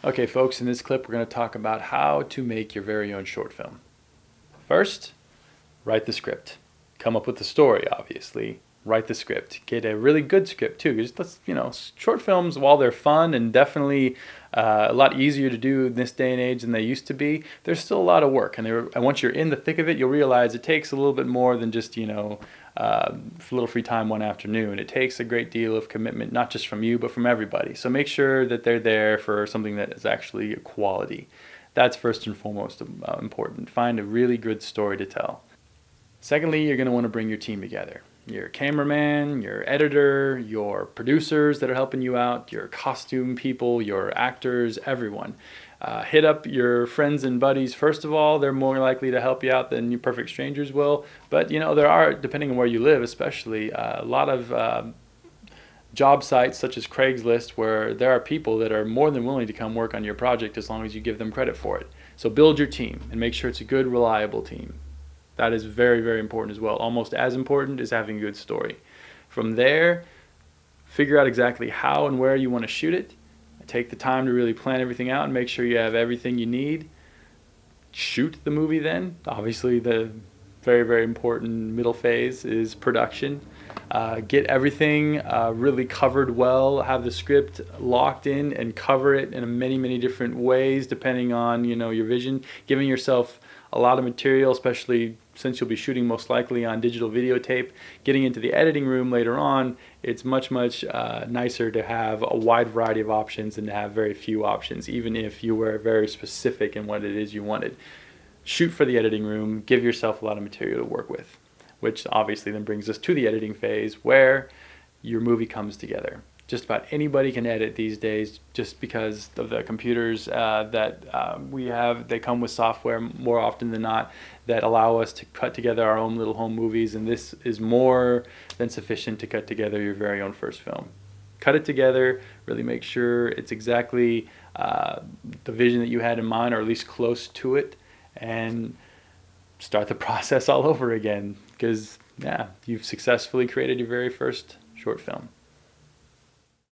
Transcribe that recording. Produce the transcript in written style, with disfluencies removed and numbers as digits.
Okay folks, in this clip we're going to talk about how to make your very own short film. First, write the script. Come up with the story, obviously. Write the script. Get a really good script too. Because short films, while they're fun and definitely a lot easier to do in this day and age than they used to be, there's still a lot of work. And once you're in the thick of it, you'll realize it takes a little bit more than just a little free time one afternoon. It takes a great deal of commitment, not just from you, but from everybody. So make sure that they're there for something that is actually quality. That's first and foremost important. Find a really good story to tell. Secondly, you're going to want to bring your team together. Your cameraman, your editor, your producers that are helping you out, your costume people, your actors, everyone. Hit up your friends and buddies first of all. They're more likely to help you out than your perfect strangers will. But there are, depending on where you live especially, a lot of job sites such as Craigslist where there are people that are more than willing to come work on your project as long as you give them credit for it. So build your team and make sure it's a good, reliable team. That is very, very important as well. Almost as important as having a good story. From there, figure out exactly how and where you want to shoot it. Take the time to really plan everything out and make sure you have everything you need. Shoot the movie then. Obviously, the very, very important middle phase is production. Get everything really covered well. Have the script locked in and cover it in many, many different ways depending on your vision. Giving yourself a lot of material, especially since you'll be shooting most likely on digital videotape. Getting into the editing room later on, it's much nicer to have a wide variety of options than to have very few options, even if you were very specific in what it is you wanted. Shoot for the editing room, give yourself a lot of material to work with, which obviously then brings us to the editing phase where your movie comes together. Just about anybody can edit these days just because of the computers that we have. They come with software more often than not that allow us to cut together our own little home movies, and this is more than sufficient to cut together your very own first film. Cut it together, really make sure it's exactly the vision that you had in mind, or at least close to it, and start the process all over again because, yeah, you've successfully created your very first short film.